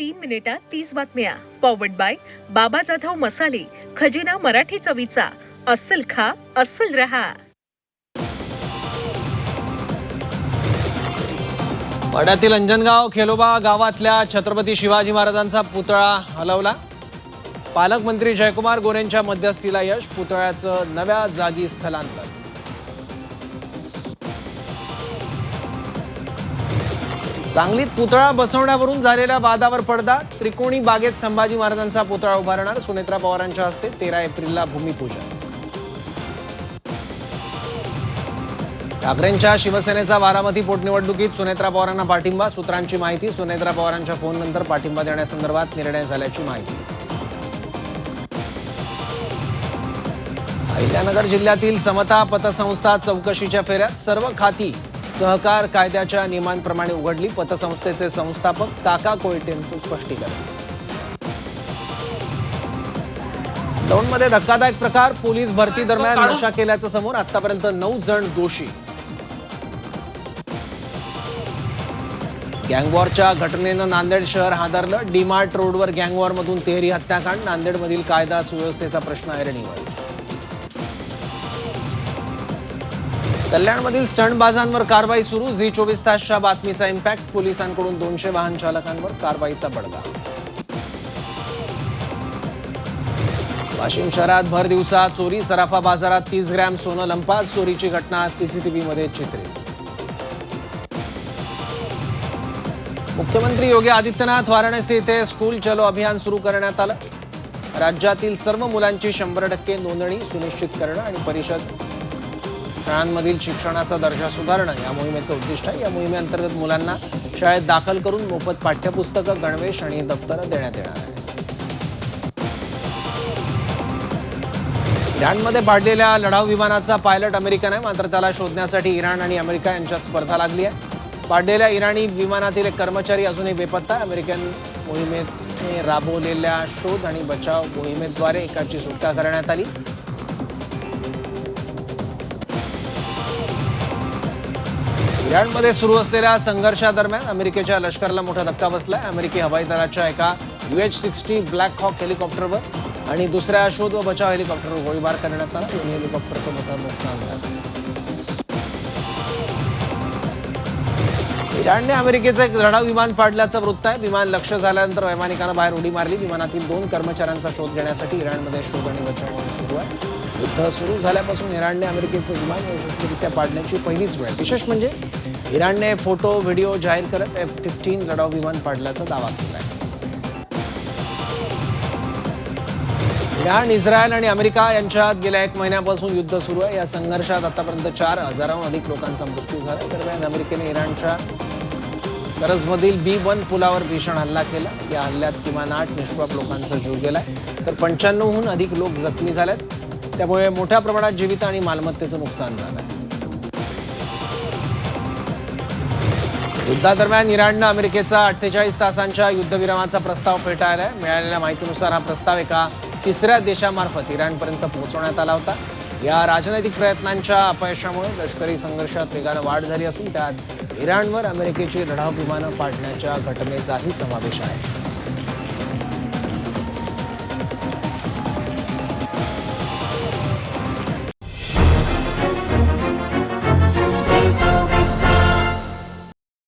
3 मिनिटात 30 बातम्या. Powered by बाबा जाधव मसाले, खजिना मराठी चवीचा. अस्सल खा, अस्सल रहा. वाड्यातील अंजनगाव खेलोबा गावातल्या छत्रपती शिवाजी महाराजांचा पुतळा हलवला. पालकमंत्री जयकुमार गोरेंच्या मध्यस्थीला यश. पुतळ्याचं नव्या जागी स्थलांतर. सांगलीत पुतळा बसवण्यावरून झालेल्या वादावर पडदा. त्रिकोणी बागेत संभाजी महाराजांचा पुतळा उभारणार. सुनेत्रा पवारांच्या हस्ते 13 एप्रिलला भूमिपूजन. ठाकरेंच्या शिवसेनेचा बारामती पोटनिवडणुकीत सुनेत्रा पवारांना पाठिंबा. सूत्रांची माहिती. सुनेत्रा पवारांच्या फोननंतर पाठिंबा देण्यासंदर्भात निर्णय झाल्याची माहिती. अहिल्यानगर जिल्ह्यातील समता पतसंस्था चौकशीच्या फेऱ्यात. सर्व खाती सहकार कायद्याच्या नियमांप्रमाणे उघडली. पतसंस्थेचे संस्थापक काका कोयटेंचं स्पष्टीकरण. दौंडमध्ये धक्कादायक प्रकार. पोलीस भरती दरम्यान नशा केल्याचं समोर. आतापर्यंत 9 जण दोषी. गँगवॉरच्या घटनेनं नांदेड शहर हादरलं. डीमार्ट रोडवर गँगवॉरमधून तेहरी हत्याकांड. नांदेडमधील कायदा सुव्यवस्थेचा प्रश्न ऐरणीवर. कल्याणमधील स्टंटबाजांवर कारवाई सुरू. झी 24 तासच्या बातमीचा इम्पॅक्ट. पोलिसांकडून 200 वाहन चालकांवर कारवाईचा बडगा. वाशिम शहरात भर दिवसा चोरी. सराफा बाजारात 30 ग्रॅम सोनं लंपास. चोरीची घटना सीसीटीव्हीमध्ये चित्रित. मुख्यमंत्री योगी आदित्यनाथ वाराणसी येथे स्कूल चलो अभियान सुरू करण्यात आलं. राज्यातील सर्व मुलांची 100% नोंदणी सुनिश्चित करणं आणि परिषद शाळांमधील शिक्षणाचा दर्जा सुधारणं या मोहिमेचं उद्दिष्ट आहे. या मोहिमेअंतर्गत मुलांना शाळेत दाखल करून मोफत पाठ्यपुस्तकं, गणवेश आणि दप्तरं देण्यात येणार आहे. इराणमध्ये पाडलेल्या लढाऊ विमानाचा पायलट अमेरिकन आहे. मात्र त्याला शोधण्यासाठी इराण आणि अमेरिका यांच्यात स्पर्धा लागली आहे. पाडलेल्या इराणी विमानातील एक कर्मचारी अजूनही बेपत्ता आहे. अमेरिकन मोहिमेने राबवलेल्या शोध आणि बचाव मोहिमेद्वारे एकाची सुटका करण्यात आली. इराणमध्ये सुरू असलेल्या संघर्षादरम्यान अमेरिकेच्या लष्कराला मोठा धक्का बसलाय. अमेरिकी हवाई दलाच्या एका UH-60 ब्लॅक हॉक हेलिकॉप्टरवर आणि दुसऱ्या शोध व बचाव हेलिकॉप्टरवर गोळीबार करण्यात आला. दोन्ही हेलिकॉप्टरचं मोठं नुकसान झालं. इराणने अमेरिकेचं एक लढाऊ विमान पाडल्याचं वृत्त आहे. विमान लक्ष्य झाल्यानंतर वैमानिकानं बाहेर उडी मारली. विमानातील 2 कर्मचाऱ्यांचा शोध घेण्यासाठी इराणमध्ये शोध आणि बचाव मोहीम सुरू आहे. युद्ध सुरू झाल्यापासून इराणने अमेरिकेचं विमान यशस्वीरित्या पाडण्याची पहिलीच वेळ. विशेष म्हणजे इराणने फोटो व्हिडिओ जाहीर करत F-15 लढाऊ विमान पाडल्याचा दावा केला आहे. इराण, इस्रायल आणि अमेरिका यांच्यात गेल्या 1 महिन्यापासून युद्ध सुरू आहे. या संघर्षात आतापर्यंत 4,000हून अधिक लोकांचा मृत्यू झाला. दरम्यान अमेरिकेने इराणच्या करजमधील B-1 पुलावर भीषण हल्ला केला. या हल्ल्यात किमान 8 निष्पाप लोकांचा जीव गेलाय तर 95हून अधिक लोक जखमी झालेत. त्यामुळे मोठ्या प्रमाणात जीवित आणि मालमत्तेचं नुकसान झालं आहे. युद्धादरम्यान इराणनं अमेरिकेचा 48 तासांच्या युद्धविरामाचा प्रस्ताव फेटाळला आहे. मिळालेल्या माहितीनुसार हा प्रस्ताव एका 3ऱ्या देशामार्फत इराणपर्यंत पोहोचवण्यात आला होता. या राजनैतिक प्रयत्नांच्या अपयशामुळे लष्करी संघर्षात वेगानं वाढ झाली असून त्यात इराणवर अमेरिकेची लढाऊ विमानं पाडण्याच्या घटनेचाही समावेश आहे.